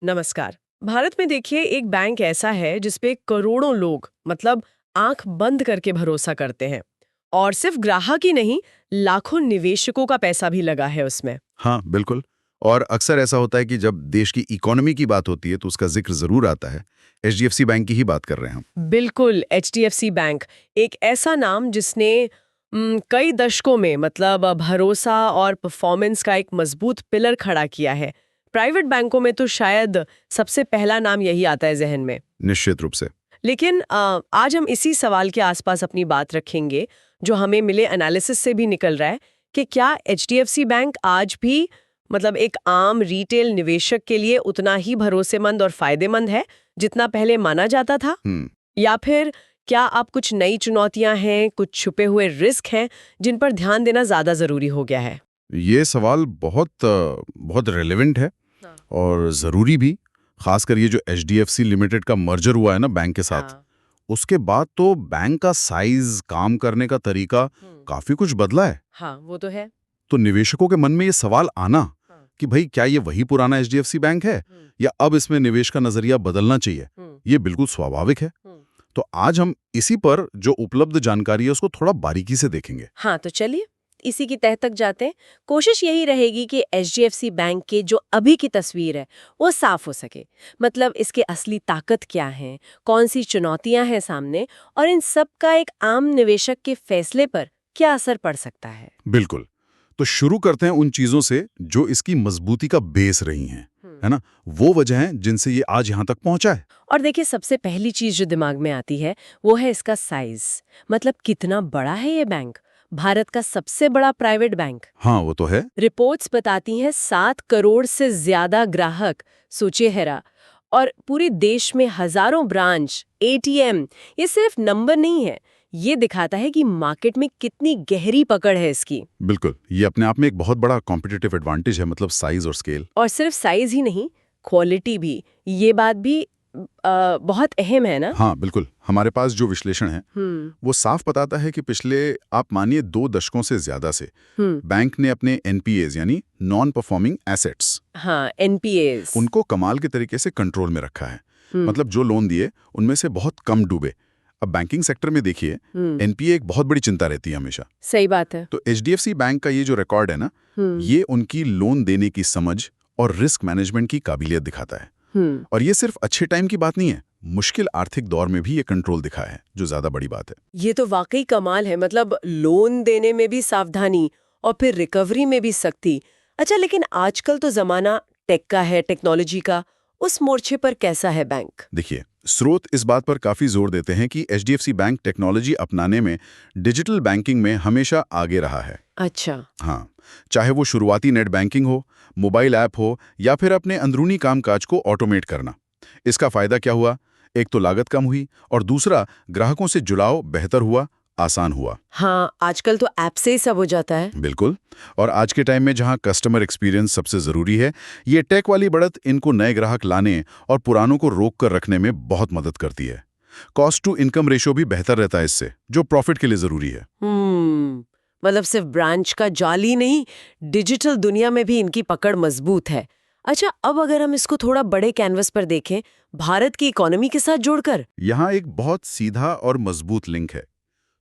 नमस्कार। भारत में देखिए एक बैंक ऐसा है जिसपे करोड़ों लोग मतलब आंख बंद करके भरोसा करते हैं और सिर्फ ग्राहक ही नहीं, लाखों निवेशकों का पैसा भी लगा है उसमें। हाँ, बिल्कुल। और अक्सर ऐसा होता है कि जब देश की इकोनॉमी की बात होती है तो उसका जिक्र ज़रूर आता है। एचडीएफसी बैंक की ही बात कर रहे हैं हम। बिल्कुल, एचडीएफसी बैंक एक ऐसा नाम जिसने कई दशकों में मतलब भरोसा और परफॉर्मेंस का एक मजबूत पिलर खड़ा किया है। प्राइवेट बैंकों में तो शायद सबसे पहला नाम यही आता है जहन में। निश्चित रूप से। लेकिन आज हम इसी सवाल के आसपास अपनी बात रखेंगे जो हमें मिले एनालिसिस से भी निकल रहा है कि क्या एचडीएफसी बैंक आज भी मतलब एक आम रिटेल निवेशक के लिए उतना ही भरोसेमंद और फायदेमंद है जितना पहले माना जाता था, या फिर क्या आप कुछ नई चुनौतियां हैं, कुछ छुपे हुए रिस्क हैं जिन पर ध्यान देना ज्यादा जरूरी हो गया है। ये सवाल बहुत रेलेवेंट है हाँ। और ज़रूरी भी। खासकर ये जो एचडीएफसी लिमिटेड का मर्जर हुआ है ना बैंक के साथ, हाँ। उसके बाद तो बैंक का साइज, काम करने का तरीका काफ़ी कुछ बदला है। हाँ, वो तो है। तो निवेशकों के मन में ये सवाल आना कि भाई क्या ये वही पुराना एचडीएफसी बैंक है या अब इसमें निवेश का नजरिया बदलना चाहिए, ये बिल्कुल स्वाभाविक है। तो आज हम इसी पर जो उपलब्ध जानकारी है उसको थोड़ा बारीकी से देखेंगे। हाँ, तो चलिए इसी की तह तक जाते हैं। कोशिश यही रहेगी कि एचडीएफसी बैंक के जो अभी की तस्वीर है वो साफ हो सके। मतलब इसके असली ताकत क्या है, कौन सी चुनौतियां हैं सामने, और इन सब का एक आम निवेशक के फैसले पर क्या असर पड़ सकता है। बिल्कुल। तो शुरू करते हैं उन चीजों से जो इसकी मजबूती का बेस रही हैं, है ना? वो वजह हैं जिनसे ये आज यहाँ तक पहुंचा है। और देखिए सबसे पहली चीज जो दिमाग में आती है वो है इसका साइज। मतलब कितना बड़ा है ये बैंक। भारत का सबसे बड़ा प्राइवेट बैंक। हाँ, वो तो है। रिपोर्ट्स बताती हैं 7 करोड़ से ज्यादा ग्राहक, सोचिए हेरा। और पूरे देश में हजारों ब्रांच, एटीएम। ये सिर्फ नंबर नहीं है, ये दिखाता है कि मार्केट में कितनी गहरी पकड़ है इसकी। बिल्कुल, ये अपने आप में एक बहुत बड़ा कॉम्पिटिटिव एडवांटेज है, मतलब साइज और स्केल। और सिर्फ साइज ही नहीं, क्वालिटी भी। ये बात भी बहुत अहम है ना। हाँ बिल्कुल, हमारे पास जो विश्लेषण है वो साफ बताता है कि पिछले आप मानिए 2 दशकों से ज्यादा से बैंक ने अपने एनपीएज यानी नॉन परफॉर्मिंग एसेट्स, हाँ, एनपीएस, उनको कमाल के तरीके से कंट्रोल में रखा है। मतलब जो लोन दिए उनमें से बहुत कम डूबे। अब बैंकिंग सेक्टर में देखिए, एनपीए एक बहुत बड़ी चिंता रहती है हमेशा। सही बात है। तो एचडीएफसी बैंक का ये जो रिकॉर्ड है ना, ये उनकी लोन देने की समझ और रिस्क मैनेजमेंट की काबिलियत दिखाता है। और ये सिर्फ अच्छे टाइम की बात नहीं है, मुश्किल आर्थिक दौर में भी ये कंट्रोल दिखा है, जो ज्यादा बड़ी बात है। ये तो वाकई कमाल है। मतलब लोन देने में भी सावधानी और फिर रिकवरी में भी सख्ती। अच्छा, लेकिन आजकल तो जमाना टेक का है, टेक्नोलॉजी का। उस मोर्चे पर कैसा है बैंक? देखिए, स्रोत इस बात पर काफी जोर देते हैं कि एचडीएफसी बैंक टेक्नोलॉजी अपनाने में, डिजिटल बैंकिंग में हमेशा आगे रहा है। अच्छा। हाँ, चाहे वो शुरुआती नेट बैंकिंग हो, मोबाइल ऐप हो या फिर अपने अंदरूनी कामकाज को ऑटोमेट करना। इसका फायदा क्या हुआ? एक तो लागत कम हुई और दूसरा ग्राहकों से जुड़ाव बेहतर हुआ, आसान हुआ। हाँ, आजकल तो ऐप से ही सब हो जाता है। बिल्कुल। और आज के टाइम में जहां कस्टमर एक्सपीरियंस सबसे जरूरी है, ये टेक वाली बढ़त इनको नए ग्राहक लाने और पुरानों को रोक कर रखने में बहुत मदद करती है। कॉस्ट टू इनकम रेशियो भी बेहतर रहता है इससे, जो प्रॉफिट के लिए जरूरी है। मतलब सिर्फ ब्रांच का जाल ही नहीं, डिजिटल दुनिया में भी इनकी पकड़ मजबूत है। अच्छा, अब अगर हम इसको थोड़ा बड़े कैनवस पर देखें, भारत की इकोनॉमी के साथ जोड़कर। यहाँ एक बहुत सीधा और मजबूत लिंक है।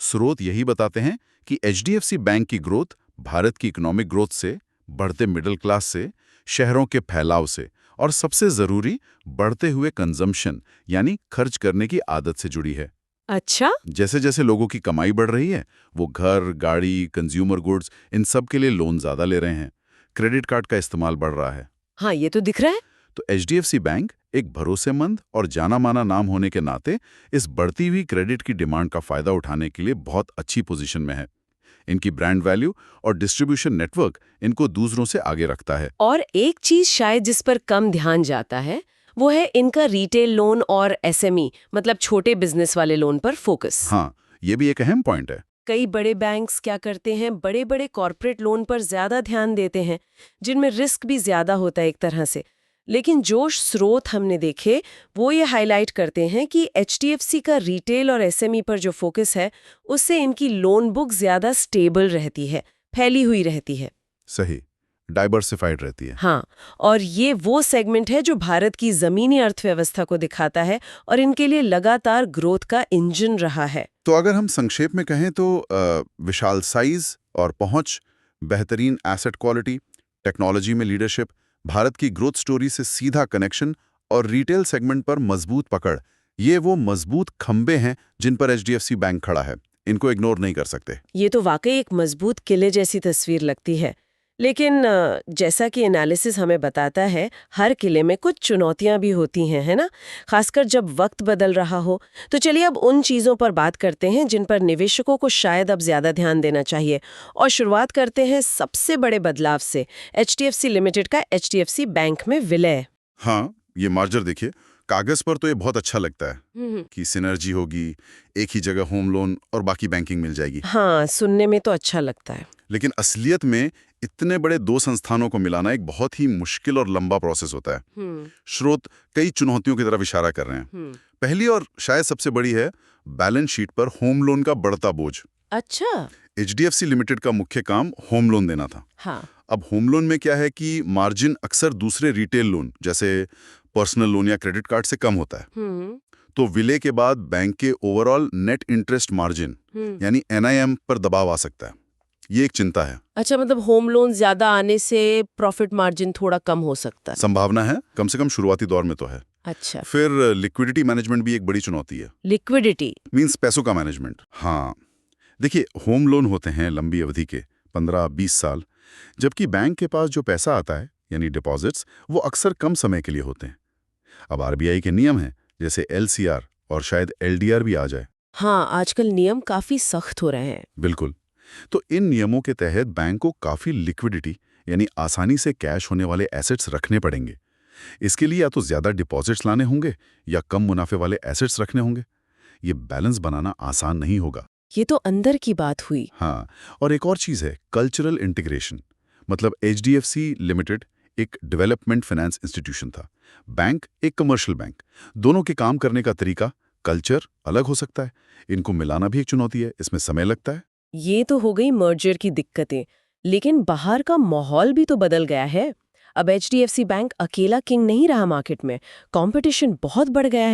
स्रोत यही बताते हैं कि एचडीएफसी बैंक की ग्रोथ भारत की इकोनॉमिक ग्रोथ से, बढ़ते मिडिल क्लास से, शहरों के फैलाव से और सबसे जरूरी बढ़ते हुए कंजम्पशन यानी खर्च करने की आदत से जुड़ी है। अच्छा। जैसे जैसे लोगों की कमाई बढ़ रही है, वो घर, गाड़ी, कंज्यूमर गुड्स, इन सब के लिए लोन ज्यादा ले रहे हैं। क्रेडिट कार्ड का इस्तेमाल बढ़ रहा है। हाँ, ये तो दिख रहा है। तो एचडीएफसी बैंक एक भरोसेमंद और जाना माना नाम होने के नाते इस बढ़ती हुई क्रेडिट की डिमांड का फायदा उठाने के लिए बहुत अच्छी पोजीशन में है। इनकी ब्रांड वैल्यू और डिस्ट्रीब्यूशन नेटवर्क इनको दूसरों से आगे रखता है। और एक चीज शायद जिस पर कम ध्यान जाता है वो है इनका रिटेल लोन और एसएमई मतलब छोटे बिजनेस वाले लोन पर फोकस। हाँ, ये भी एक अहम पॉइंट है। कई बड़े बैंक्स क्या करते हैं, बड़े बड़े कॉर्पोरेट लोन पर ज्यादा ध्यान देते हैं जिनमें रिस्क भी ज्यादा होता है एक तरह से। लेकिन जो स्रोत हमने देखे वो ये हाईलाइट करते हैं कि एचडीएफसी का रिटेल और एसएमई पर जो फोकस है उससे इनकी लोन बुक ज्यादा स्टेबल रहती है, फैली हुई रहती है। सही। डाइवर्सिफाइड रहती है। हाँ, और ये वो सेगमेंट है जो भारत की जमीनी अर्थव्यवस्था को दिखाता है और इनके लिए लगातार ग्रोथ का इंजन रहा है। तो अगर हम संक्षेप में कहें तो विशाल साइज और पहुंच, बेहतरीन एसेट क्वालिटी, टेक्नोलॉजी में लीडरशिप, भारत की ग्रोथ स्टोरी से सीधा कनेक्शन और रिटेल सेगमेंट पर मजबूत पकड़, ये वो मजबूत खंबे हैं जिन पर एचडीएफसी बैंक खड़ा है। इनको इग्नोर नहीं कर सकते। ये तो वाकई एक मजबूत किले जैसी तस्वीर लगती है। लेकिन जैसा कि एनालिसिस हमें बताता है, हर किले में कुछ चुनौतियां भी होती हैं, है ना? खासकर जब वक्त बदल रहा हो। तो चलिए अब उन चीज़ों पर बात करते हैं जिन पर निवेशकों को शायद अब ज़्यादा ध्यान देना चाहिए। और शुरुआत करते हैं सबसे बड़े बदलाव से, एचडीएफसी लिमिटेड का एचडीएफसी बैंक में विलय। हाँ, ये मार्जर देखिए, कागज पर तो ये बहुत अच्छा लगता है कि सिनर्जी होगी, एक ही जगह होम लोन और बाकी बैंकिंग मिल जाएगी। हाँ, सुनने में तो अच्छा लगता है। लेकिन असलियत में इतने बड़े दो संस्थानों को मिलाना एक बहुत ही मुश्किल और लंबा प्रोसेस होता है। स्रोत कई चुनौतियों की तरफ इशारा कर रहे हैं। पहली और शायद सबसे बड़ी है बैलेंस शीट पर होम लोन का बढ़ता बोझ। अच्छा। एचडीएफसी लिमिटेड का मुख्य काम होम लोन देना था। हाँ। अब होम लोन में क्या है कि मार्जिन अक्सर दूसरे रिटेल लोन जैसे पर्सनल लोन या क्रेडिट कार्ड से कम होता है। तो विलय के बाद बैंक के ओवरऑल नेट इंटरेस्ट मार्जिन यानी एनआईएम पर दबाव आ सकता है। ये एक चिंता है। अच्छा, मतलब होम लोन ज्यादा आने से प्रॉफिट मार्जिन थोड़ा कम हो सकता है। संभावना है, कम से कम शुरुआती दौर में तो है। अच्छा। फिर लिक्विडिटी मैनेजमेंट भी एक बड़ी चुनौती है। लिक्विडिटी मींस पैसों का मैनेजमेंट। हाँ, देखिए, होम लोन होते हैं लंबी अवधि के, 15-20 साल, जबकि बैंक के पास जो पैसा आता है यानी डिपॉजिट्स, वो अक्सर कम समय के लिए होते हैं। अब आरबीआई के नियम हैं जैसे एलसीआर और शायद एलडीआर भी आ जाए। हाँ, आजकल नियम काफी सख्त हो रहे हैं। बिल्कुल। तो इन नियमों के तहत बैंक को काफी लिक्विडिटी यानी आसानी से कैश होने वाले एसेट्स रखने पड़ेंगे। इसके लिए या तो ज्यादा डिपॉजिट्स लाने होंगे या कम मुनाफे वाले एसेट्स रखने होंगे। ये बैलेंस बनाना आसान नहीं होगा। ये तो अंदर की बात हुई। हाँ, और एक और चीज है कल्चरल इंटीग्रेशन। मतलब एचडीएफसी लिमिटेड एक डेवलपमेंट फाइनेंस इंस्टीट्यूशन था, बैंक एक कमर्शियल बैंक। दोनों के काम करने का तरीका, कल्चर अलग हो सकता है। इनको मिलाना भी एक चुनौती है, इसमें समय लगता है। ये तो हो गई मर्जर की दिक्कतें, लेकिन बाहर का माहौल भी तो बदल गया है। अब एचडीएफसी बैंक अकेला किंग नहीं रहा मार्केट में, कंपटीशन बहुत बढ़ गया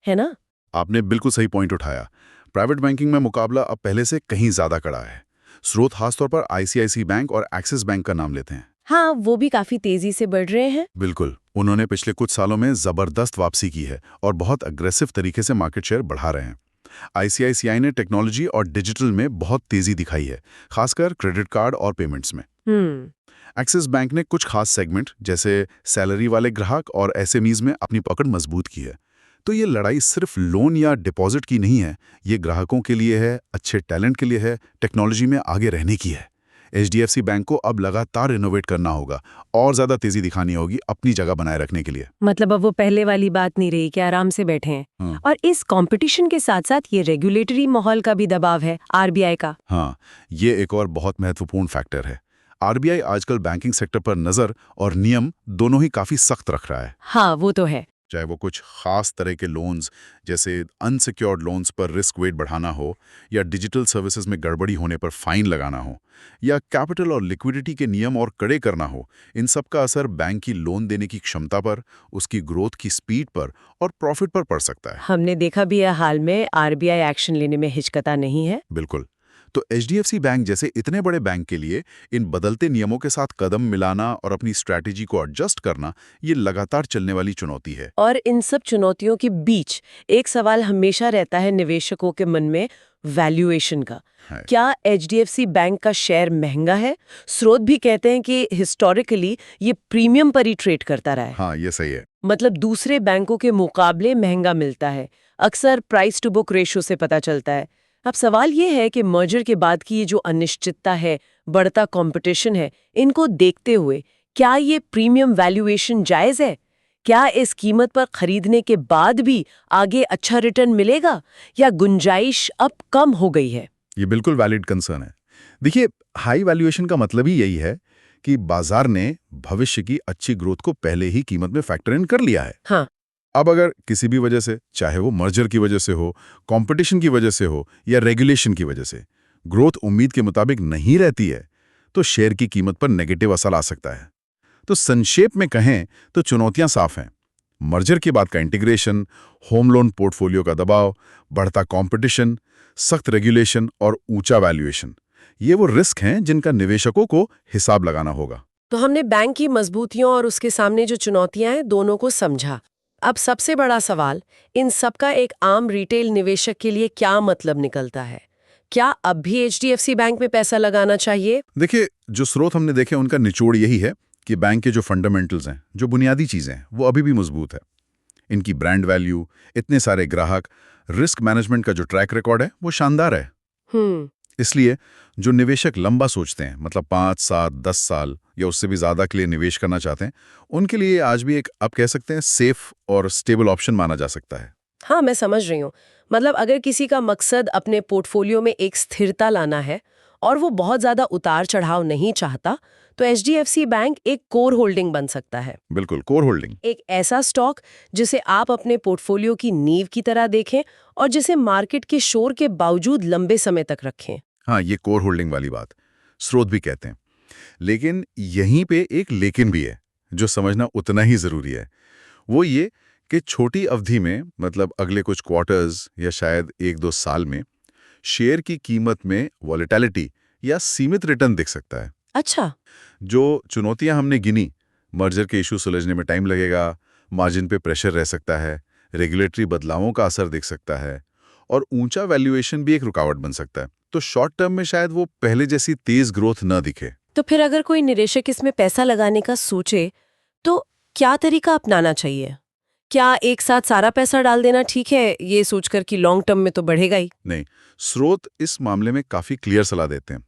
है ना? आपने बिल्कुल सही पॉइंट उठाया। प्राइवेट बैंकिंग में मुकाबला अब पहले से कहीं ज्यादा कड़ा है। स्रोत खासतौर पर आईसीआईसी बैंक और एक्सिस बैंक का नाम लेते हैं। हाँ, वो भी काफी तेजी से बढ़ रहे हैं। बिल्कुल, उन्होंने पिछले कुछ सालों में जबरदस्त वापसी की है और बहुत अग्रेसिव तरीके से मार्केट शेयर बढ़ा रहे हैं। आईसीआईसीआई ने टेक्नोलॉजी और डिजिटल में बहुत तेजी दिखाई है, खासकर क्रेडिट कार्ड और पेमेंट्स में। एक्सिस बैंक ने कुछ खास सेगमेंट जैसे सैलरी वाले ग्राहक और एसएमईज में अपनी पकड़ मजबूत की है। तो ये लड़ाई सिर्फ लोन या डिपॉजिट की नहीं है, ये ग्राहकों के लिए है, अच्छे टैलेंट के लिए है, टेक्नोलॉजी में आगे रहने की है। एचडीएफसी बैंक को अब लगातार इनोवेट करना होगा और ज्यादा तेजी दिखानी होगी अपनी जगह बनाए रखने के लिए। मतलब अब वो पहले वाली बात नहीं रही कि आराम से बैठे हैं। और इस कंपटीशन के साथ साथ ये रेगुलेटरी माहौल का भी दबाव है, आरबीआई का। हाँ, ये एक और बहुत महत्वपूर्ण फैक्टर है। आरबीआई आजकल बैंकिंग सेक्टर पर नजर और नियम दोनों ही काफी सख्त रख रहा है। हाँ, वो तो है। चाहे वो कुछ खास तरह के लोन्स जैसे अनसिक्योर्ड लोन्स पर रिस्क वेट बढ़ाना हो, या डिजिटल सर्विसेज में गड़बड़ी होने पर फाइन लगाना हो, या कैपिटल और लिक्विडिटी के नियम और कड़े करना हो, इन सब का असर बैंक की लोन देने की क्षमता पर, उसकी ग्रोथ की स्पीड पर और प्रॉफिट पर पड़ सकता है। हमने देखा भी है हाल में आरबीआई एक्शन लेने में हिचकता नहीं है। बिल्कुल। तो एचडीएफसी बैंक जैसे इतने बड़े बैंक के लिए इन बदलते नियमों के साथ कदम मिलाना और अपनी स्ट्रैटेजी को एडजस्ट करना, ये लगातार चलने वाली चुनौती है। और इन सब चुनौतियों के बीच एक सवाल हमेशा रहता है निवेशकों के मन में, वैल्यूएशन का। क्या एचडीएफसी बैंक का शेयर महंगा है? स्रोत भी कहते हैं कि हिस्टोरिकली ये प्रीमियम पर ही ट्रेड करता रहा है। हाँ, ये सही है। मतलब दूसरे बैंकों के मुकाबले महंगा मिलता है, अक्सर प्राइस टू बुक रेशो से पता चलता है। अब सवाल ये है कि मर्जर के बाद की ये जो अनिश्चितता है, बढ़ता कंपटीशन है, इनको देखते हुए क्या ये प्रीमियम वैल्यूएशन जायज है? क्या इस कीमत पर खरीदने के बाद भी आगे अच्छा रिटर्न मिलेगा, या गुंजाइश अब कम हो गई है? ये बिल्कुल वैलिड कंसर्न है। देखिए, हाई वैल्यूएशन का मतलब ही यही है कि बाजार ने भविष्य की अच्छी ग्रोथ को पहले ही कीमत में फैक्टर इन कर लिया है। हाँ। अब अगर किसी भी वजह से, चाहे वो मर्जर की वजह से हो, कंपटीशन की वजह से हो या रेगुलेशन की वजह से, ग्रोथ उम्मीद के मुताबिक नहीं रहती है, तो शेयर की कीमत पर नेगेटिव असर आ सकता है। तो संक्षेप में कहें तो चुनौतियां साफ हैं। मर्जर के बाद का इंटीग्रेशन, होम लोन पोर्टफोलियो का दबाव, बढ़ता कंपटीशन, सख्त रेगुलेशन और ऊंचा वैल्यूएशन, ये वो रिस्क हैं जिनका निवेशकों को हिसाब लगाना होगा। तो हमने बैंक की मजबूतियों और उसके सामने जो चुनौतियां हैं दोनों को समझा। अब सबसे बड़ा सवाल, इन सबका एक आम रिटेल निवेशक के लिए क्या मतलब निकलता है? क्या अब भी एचडीएफसी बैंक में पैसा लगाना चाहिए? देखिए, जो स्रोत हमने देखे उनका निचोड़ यही है कि बैंक के जो फंडामेंटल्स हैं, जो बुनियादी चीजें हैं, वो अभी भी मजबूत है। इनकी ब्रांड वैल्यू, इतने सारे ग्राहक, रिस्क मैनेजमेंट का जो ट्रैक रिकॉर्ड है वो शानदार है। इसलिए जो निवेशक लंबा सोचते हैं, मतलब 5, 7, 10 साल या उससे भी ज्यादा के लिए निवेश करना चाहते हैं, उनके लिए आज भी एक, आप कह सकते हैं, सेफ और स्टेबल ऑप्शन माना जा सकता है। हाँ, मैं समझ रही हूँ। मतलब अगर किसी का मकसद अपने पोर्टफोलियो में एक स्थिरता लाना है और वो बहुत ज्यादा उतार चढ़ाव नहीं चाहता, तो एचडीएफसी बैंक एक कोर होल्डिंग बन सकता है। बिल्कुल, कोर होल्डिंग। एक ऐसा स्टॉक जिसे आप अपने पोर्टफोलियो की नींव की तरह देखें और जिसे मार्केट के शोर के बावजूद लंबे समय तक रखें। हाँ, ये कोर होल्डिंग वाली बात स्रोत भी कहते हैं। लेकिन यहीं पे एक लेकिन भी है जो समझना उतना ही जरूरी है। वो ये कि छोटी अवधि में, मतलब अगले कुछ क्वार्टर्स या शायद 1-2 साल में, शेयर की कीमत में वॉलेटिलिटी या सीमित रिटर्न दिख सकता है। अच्छा। जो चुनौतियां हमने गिनी, मर्जर के इशू सुलझने में टाइम लगेगा, मार्जिन पे प्रेशर रह सकता है, रेगुलेटरी बदलावों का असर दिख सकता है और ऊंचा वैल्यूएशन भी एक रुकावट बन सकता है। तो शॉर्ट टर्म में शायद वो पहले जैसी तेज ग्रोथ न दिखे। तो फिर अगर कोई निवेशक इसमें पैसा लगाने का सोचे, तो क्या तरीका अपनाना चाहिए? क्या एक साथ सारा पैसा डाल देना ठीक है, ये सोचकर कि लॉन्ग टर्म में तो बढ़ेगा ही? नहीं, स्रोत इस मामले में काफी क्लियर सलाह देते हैं।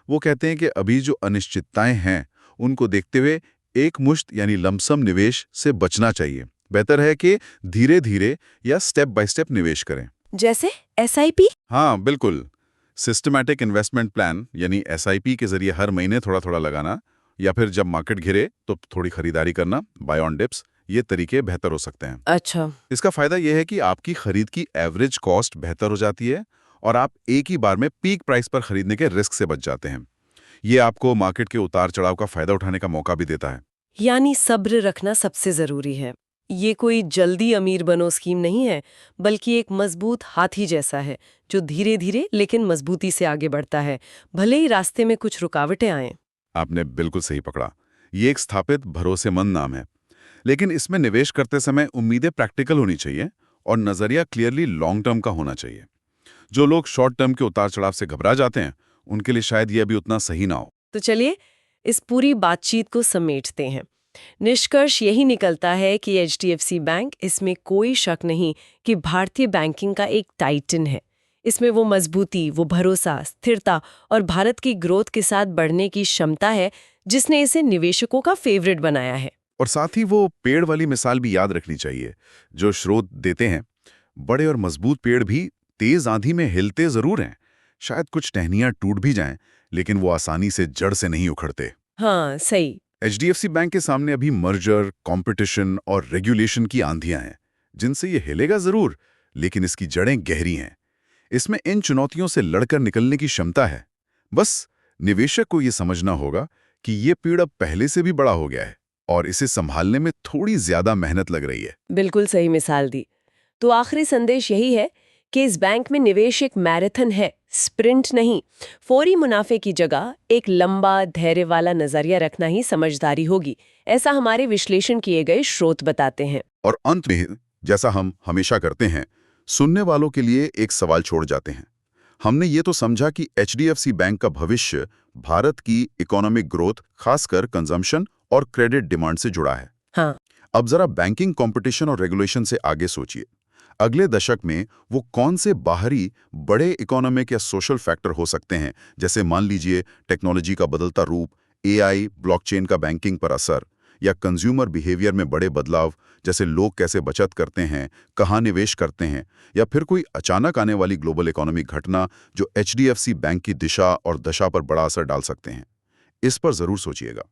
वो कहते हैं कि अभी जो अनिश्चितताएं हैं, उनको देखते हुए एक मुश्त यानी लमसम निवेश से बचना चाहिए। बेहतर है कि धीरे धीरे या स्टेप बाय स्टेप निवेश करें। जैसे एसआईपी? हाँ, बिल्कुल। सिस्टमैटिक इन्वेस्टमेंट प्लान यानी एसआईपी के जरिए हर महीने थोड़ा थोड़ा लगाना, या फिर जब मार्केट घिरे तो थोड़ी खरीदारी करना, बाय ऑन डिप्स, ये तरीके बेहतर हो सकते हैं। अच्छा। इसका फायदा यह है कि आपकी खरीद की एवरेज कॉस्ट बेहतर हो जाती है और आप एक ही बार में पीक प्राइस पर खरीदने के रिस्क से बच जाते हैं। ये आपको मार्केट के उतार चढ़ाव का फायदा उठाने का मौका भी देता है। यानी सब्र रखना सबसे जरूरी है। ये कोई जल्दी अमीर बनो स्कीम नहीं है, बल्कि एक मजबूत हाथी जैसा है जो धीरे धीरे लेकिन मजबूती से आगे बढ़ता है, भले ही रास्ते में कुछ रुकावटें आएं। आपने बिल्कुल सही पकड़ा। ये एक स्थापित भरोसेमंद नाम है, लेकिन इसमें निवेश करते समय उम्मीदें प्रैक्टिकल होनी चाहिए और नजरिया क्लियरली लॉन्ग टर्म का होना चाहिए। जो लोग शॉर्ट टर्म के उतार चढ़ाव से घबरा जाते हैं, उनके लिए शायद यह भी उतना सही ना हो। तो चलिए इस पूरी बातचीत को समेटते हैं। निष्कर्ष यही निकलता है कि एचडीएफसी बैंक, इसमें कोई शक नहीं कि भारतीय बैंकिंग का एक टाइटन है। इसमें वो मजबूती, वो भरोसा, स्थिरता और भारत की ग्रोथ के साथ बढ़ने की क्षमता है जिसने इसे निवेशकों का फेवरेट बनाया है। और साथ ही वो पेड़ वाली मिसाल भी याद रखनी चाहिए जो स्रोत देते हैं। बड़े और मजबूत पेड़ भी तेज आंधी में हिलते जरूर हैं, शायद कुछ टहनियां टूट भी जाएं, लेकिन वो आसानी से जड़ से नहीं उखड़ते। हाँ, सही। एचडीएफसी बैंक के सामने अभी मर्जर, कंपटीशन और रेगुलेशन की आंधियां हैं, जिनसे ये हिलेगा जरूर, लेकिन इसकी जड़ें गहरी हैं। इसमें इन चुनौतियों से लड़कर निकलने की क्षमता है। बस निवेशक को ये समझना होगा कि ये पेड़ अब पहले से भी बड़ा हो गया है और इसे संभालने में थोड़ी ज्यादा मेहनत लग रही है। बिल्कुल सही मिसाल दी। तो आखिरी संदेश यही है कि इस बैंक में निवेश एक मैराथन है, स्प्रिंट नहीं। फौरी मुनाफे की जगह एक लंबा, धैर्य वाला नजरिया रखना ही समझदारी होगी, ऐसा हमारे विश्लेषण किए गए स्रोत बताते हैं। और अंत में, जैसा हम हमेशा करते हैं, सुनने वालों के लिए एक सवाल छोड़ जाते हैं। हमने ये तो समझा कि एचडीएफसी बैंक का भविष्य भारत की इकोनॉमिक ग्रोथ, खासकर कंजम्पशन और क्रेडिट डिमांड से जुड़ा है। हाँ। अब जरा बैंकिंग कंपटीशन और रेगुलेशन से आगे सोचिए। अगले दशक में वो कौन से बाहरी बड़े इकोनॉमिक या सोशल फैक्टर हो सकते हैं, जैसे मान लीजिए टेक्नोलॉजी का बदलता रूप, एआई, ब्लॉकचेन का बैंकिंग पर असर, या कंज्यूमर बिहेवियर में बड़े बदलाव, जैसे लोग कैसे बचत करते हैं, कहाँ निवेश करते हैं, या फिर कोई अचानक आने वाली ग्लोबल इकोनॉमिक घटना जो एचडीएफसी बैंक की दिशा और दशा पर बड़ा असर डाल सकते हैं। इस पर जरूर सोचिएगा।